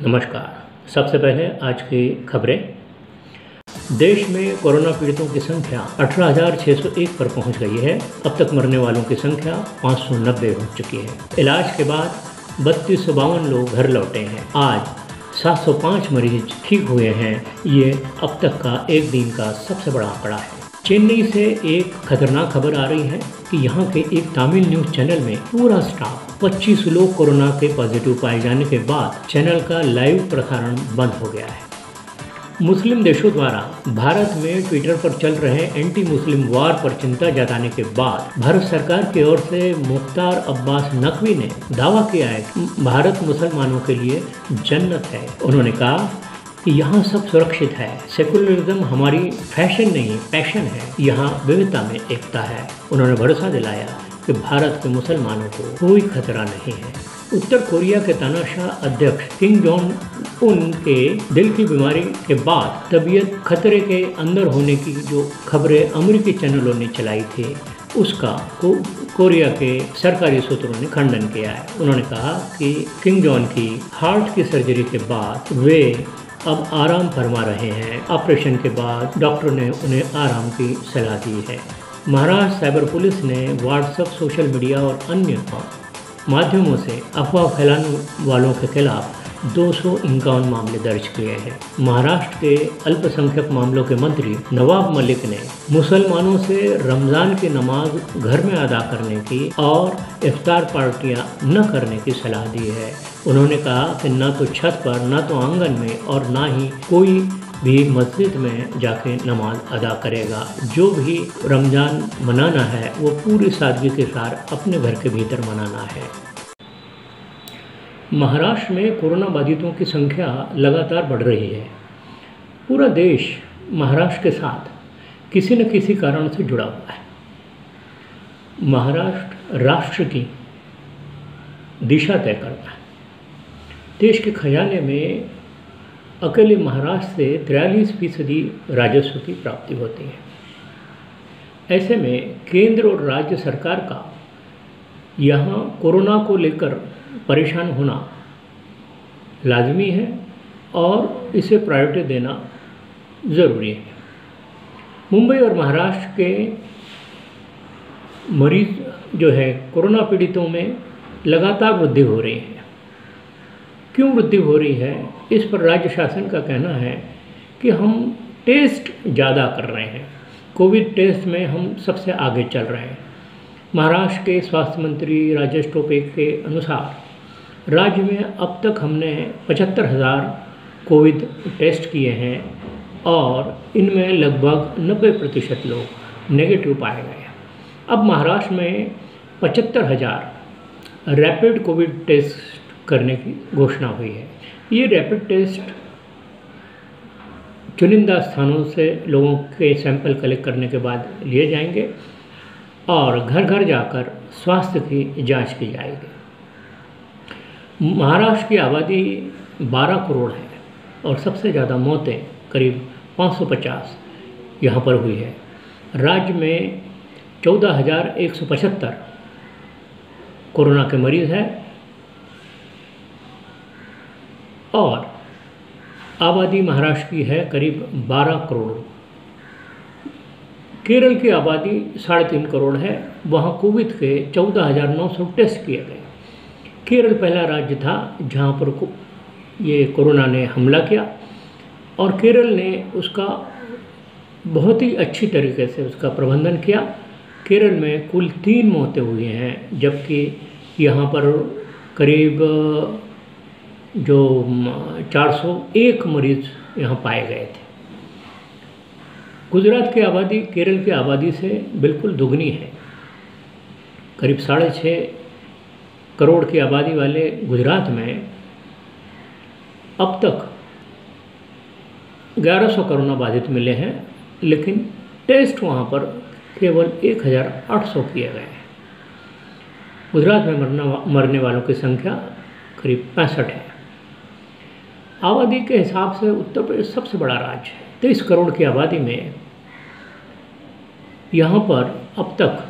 नमस्कार। सबसे पहले आज की खबरें। देश में कोरोना पीड़ितों की संख्या 18,601 पर पहुंच गई है। अब तक मरने वालों की संख्या 590 हो चुकी है। इलाज के बाद 3252 लोग घर लौटे हैं। आज 705 मरीज ठीक हुए हैं। ये अब तक का एक दिन का सबसे बड़ा आंकड़ा है। चेन्नई से एक खतरनाक खबर आ रही है कि यहाँ के एक तमिल न्यूज़ चैनल में पूरा स्टाफ 25 लोग कोरोना के पॉजिटिव पाए जाने के बाद चैनल का लाइव प्रसारण बंद हो गया है। मुस्लिम देशों द्वारा भारत में ट्विटर पर चल रहे एंटी मुस्लिम वार पर चिंता जताने के बाद भारत सरकार की ओर से मुख्तार अब्बास नकवी ने दावा किया है कि भारत मुसलमानों के लिए जन्नत है। उन्होंने कहा कि यहाँ सब सुरक्षित है। सेकुलरिज्म हमारी फैशन नहीं, पैशन है। यहाँ विविधता में एकता है। उन्होंने भरोसा दिलाया कि भारत के मुसलमानों को कोई खतरा नहीं है। उत्तर कोरिया के तानाशाह अध्यक्ष किम जोंग उन के दिल की बीमारी के बाद तबीयत खतरे के अंदर होने की जो खबरें अमेरिकी चैनलों ने चलाई थी, उसका कोरिया के सरकारी सूत्रों ने खंडन किया है। उन्होंने कहा कि किम जोंग की हार्ट की सर्जरी के बाद वे अब आराम फरमा रहे हैं। ऑपरेशन के बाद डॉक्टर ने उन्हें आराम की सलाह दी है। महाराष्ट्र साइबर पुलिस ने व्हाट्सएप, सोशल मीडिया और अन्य माध्यमों से अफवाह फैलाने वालों के खिलाफ 251 मामले दर्ज किए हैं। महाराष्ट्र के अल्पसंख्यक मामलों के मंत्री नवाब मलिक ने मुसलमानों से रमज़ान की नमाज घर में अदा करने की और इफ्तार पार्टियां न करने की सलाह दी है। उन्होंने कहा कि न तो छत पर, न तो आंगन में और न ही कोई भी मस्जिद में जाके नमाज अदा करेगा। जो भी रमज़ान मनाना है वो पूरी सादगी के साथ अपने घर के भीतर मनाना है। महाराष्ट्र में कोरोना बाधितों की संख्या लगातार बढ़ रही है। पूरा देश महाराष्ट्र के साथ किसी न किसी कारण से जुड़ा हुआ है। महाराष्ट्र राष्ट्र की दिशा तय करता है। देश के खजाने में अकेले महाराष्ट्र से 43% राजस्व की प्राप्ति होती है। ऐसे में केंद्र और राज्य सरकार का यहाँ कोरोना को लेकर परेशान होना लाजमी है और इसे प्रायोरिटी देना ज़रूरी है। मुंबई और महाराष्ट्र के मरीज जो है कोरोना पीड़ितों में लगातार वृद्धि हो रही है। क्यों वृद्धि हो रही है, इस पर राज्य शासन का कहना है कि हम टेस्ट ज़्यादा कर रहे हैं। कोविड टेस्ट में हम सबसे आगे चल रहे हैं। महाराष्ट्र के स्वास्थ्य मंत्री राजेश टोपे के अनुसार राज्य में अब तक हमने 75,000 कोविड टेस्ट किए हैं और इनमें लगभग 90% लोग नेगेटिव पाए गए हैं। अब महाराष्ट्र में 75,000 रैपिड कोविड टेस्ट करने की घोषणा हुई है। ये रैपिड टेस्ट चुनिंदा स्थानों से लोगों के सैंपल कलेक्ट करने के बाद लिए जाएंगे और घर घर जाकर स्वास्थ्य की जांच की जाएगी। महाराष्ट्र की आबादी 12 करोड़ है और सबसे ज़्यादा मौतें करीब 550 यहाँ पर हुई है। राज्य में 14,175 कोरोना के मरीज़ हैं और आबादी महाराष्ट्र की है करीब 12 करोड़। केरल की आबादी 3.5 करोड़ है। वहाँ कोविड के 14,900 टेस्ट किए गए। केरल पहला राज्य था जहाँ पर ये कोरोना ने हमला किया और केरल ने उसका बहुत ही अच्छी तरीके से उसका प्रबंधन किया। केरल में कुल 3 मौतें हुई हैं, जबकि यहाँ पर करीब जो 401 मरीज यहाँ पाए गए थे। गुजरात की आबादी केरल की आबादी से बिल्कुल दुगनी है। करीब 6.5 करोड़ की आबादी वाले गुजरात में अब तक 1100 कोरोना बाधित मिले हैं, लेकिन टेस्ट वहाँ पर केवल 1,800 किए गए हैं। गुजरात में मरने वालों की संख्या करीब 65 है। आबादी के हिसाब से उत्तर प्रदेश सबसे बड़ा राज्य है। 23 करोड़ की आबादी में यहाँ पर अब तक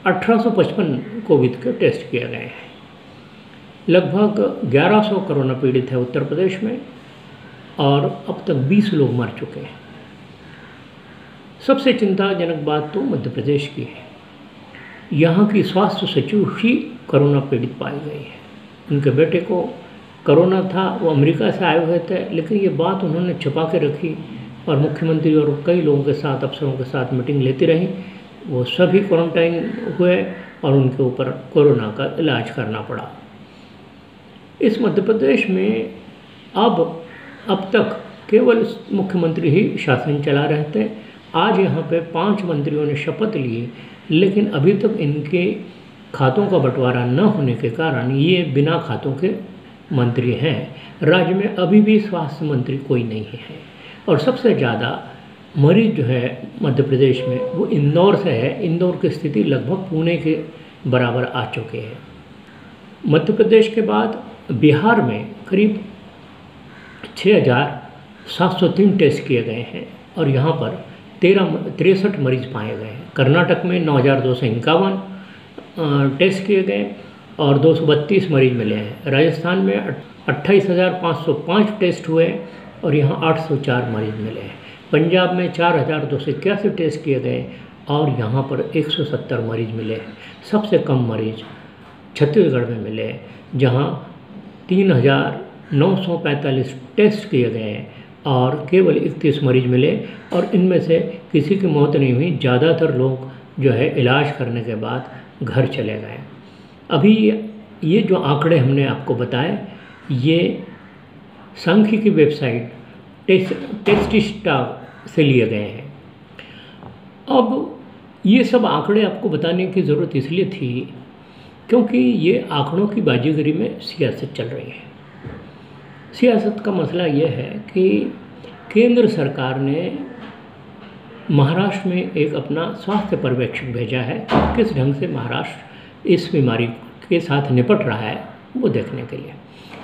1855 कोविड के टेस्ट किए गए हैं, लगभग 1100 कोरोना पीड़ित है उत्तर प्रदेश में और अब तक 20 लोग मर चुके हैं। सबसे चिंताजनक बात तो मध्य प्रदेश की है। यहाँ की स्वास्थ्य सचिव ही कोरोना पीड़ित पाई गई है। उनके बेटे को कोरोना था, वो अमेरिका से आए हुए थे, लेकिन ये बात उन्होंने छुपा के रखी और मुख्यमंत्री और कई लोगों के साथ, अफसरों के साथ मीटिंग लेती रही। वो सभी क्वारंटाइन हुए और उनके ऊपर कोरोना का इलाज करना पड़ा। इस मध्य प्रदेश में अब तक केवल मुख्यमंत्री ही शासन चला रहे थे। आज यहाँ पे 5 मंत्रियों ने शपथ ली, लेकिन अभी तक इनके खातों का बंटवारा न होने के कारण ये बिना खातों के मंत्री हैं। राज्य में अभी भी स्वास्थ्य मंत्री कोई नहीं है और सबसे ज़्यादा मरीज जो है मध्य प्रदेश में वो इंदौर से है। इंदौर की स्थिति लगभग पुणे के बराबर आ चुके हैं। मध्य प्रदेश के बाद बिहार में करीब 6,703 टेस्ट किए गए हैं और यहाँ पर 63 मरीज पाए गए हैं। कर्नाटक में 9,251 टेस्ट किए गए और 232 मरीज मिले हैं। राजस्थान में 28,505 टेस्ट हुए और यहाँ 804 मरीज मिले हैं। पंजाब में 4,281 टेस्ट किए गए और यहाँ पर 170 मरीज मिले हैं। सबसे कम मरीज छत्तीसगढ़ में मिले, जहाँ 3,945 टेस्ट किए गए और केवल 31 मरीज मिले और इनमें से किसी की मौत नहीं हुई। ज़्यादातर लोग जो है इलाज करने के बाद घर चले गए। अभी ये जो आंकड़े हमने आपको बताए, ये सांख्यिकी वेबसाइट टेस्टिस्टा से लिए गए हैं। अब ये सब आंकड़े आपको बताने की ज़रूरत इसलिए थी क्योंकि ये आंकड़ों की बाजीगरी में सियासत चल रही है। सियासत का मसला ये है कि केंद्र सरकार ने महाराष्ट्र में एक अपना स्वास्थ्य पर्यवेक्षक भेजा है। किस ढंग से महाराष्ट्र इस बीमारी के साथ निपट रहा है वो देखने के लिए।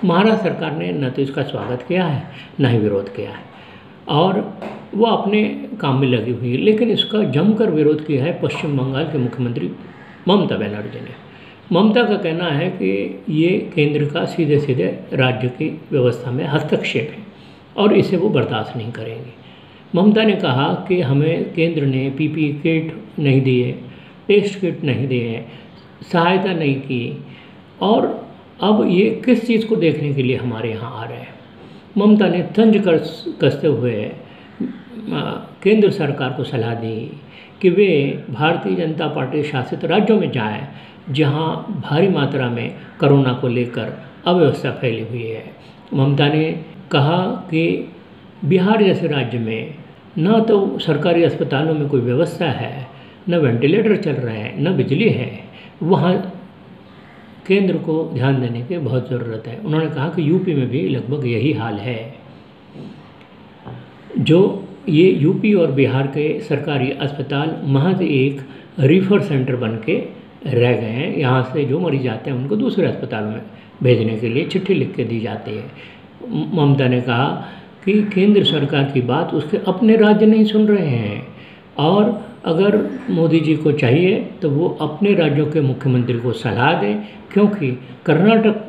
महाराष्ट्र सरकार ने न तो इसका स्वागत किया है न ही विरोध किया है और वो अपने काम में लगी हुई है, लेकिन इसका जमकर विरोध किया है पश्चिम बंगाल के मुख्यमंत्री ममता बनर्जी ने। ममता का कहना है कि ये केंद्र का सीधे सीधे राज्य की व्यवस्था में हस्तक्षेप है और इसे वो बर्दाश्त नहीं करेंगे। ममता ने कहा कि हमें केंद्र ने पीपीई किट नहीं दिए, टेस्ट किट नहीं दिए, सहायता नहीं की और अब ये किस चीज़ को देखने के लिए हमारे यहाँ आ रहे हैं। ममता ने तंज कसते हुए केंद्र सरकार को सलाह दी कि वे भारतीय जनता पार्टी शासित राज्यों में जाएं जहां भारी मात्रा में कोरोना को लेकर अव्यवस्था फैली हुई है। ममता ने कहा कि बिहार जैसे राज्य में न तो सरकारी अस्पतालों में कोई व्यवस्था है, न वेंटिलेटर चल रहे हैं, न बिजली है। वहाँ केंद्र को ध्यान देने की बहुत ज़रूरत है। उन्होंने कहा कि यूपी में भी लगभग यही हाल है। जो ये यूपी और बिहार के सरकारी अस्पताल महज एक रिफर सेंटर बन के रह गए हैं। यहाँ से जो मरीज आते हैं उनको दूसरे अस्पतालों में भेजने के लिए चिट्ठी लिख के दी जाती है। ममता ने कहा कि केंद्र सरकार की बात उसके अपने राज्य नहीं सुन रहे हैं और अगर मोदी जी को चाहिए तो वो अपने राज्यों के मुख्यमंत्री को सलाह दें, क्योंकि कर्नाटक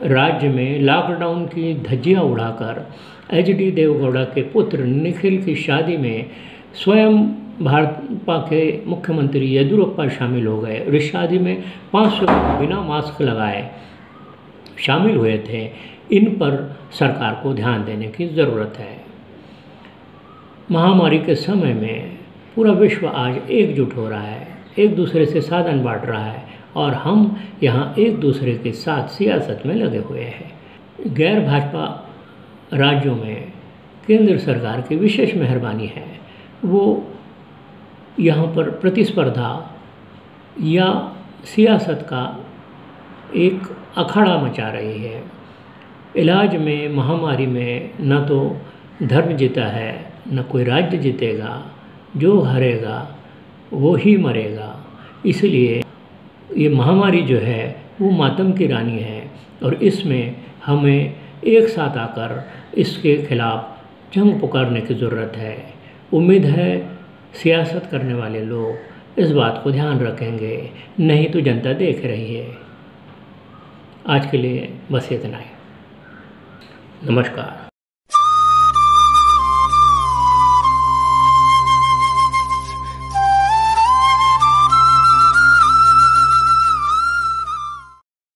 राज्य में लॉकडाउन की धज्जियाँ उड़ाकर एचडी देवेगौड़ा के पुत्र निखिल की शादी में स्वयं भाजपा के मुख्यमंत्री येदियुरप्पा शामिल हो गए और इस शादी में 500 बिना मास्क लगाए शामिल हुए थे। इन पर सरकार को ध्यान देने की ज़रूरत है। महामारी के समय में पूरा विश्व आज एकजुट हो रहा है, एक दूसरे से साधन बांट रहा है और हम यहाँ एक दूसरे के साथ सियासत में लगे हुए हैं। गैर भाजपा राज्यों में केंद्र सरकार की विशेष मेहरबानी है। वो यहाँ पर प्रतिस्पर्धा या सियासत का एक अखाड़ा मचा रही है। इलाज में, महामारी में न तो धर्म जीता है न कोई राज्य जीतेगा, जो हारेगा वो ही मरेगा। इसलिए ये महामारी जो है वो मातम की रानी है और इसमें हमें एक साथ आकर इसके खिलाफ जंग पुकारने की ज़रूरत है। उम्मीद है सियासत करने वाले लोग इस बात को ध्यान रखेंगे, नहीं तो जनता देख रही है। आज के लिए बस इतना ही। नमस्कार।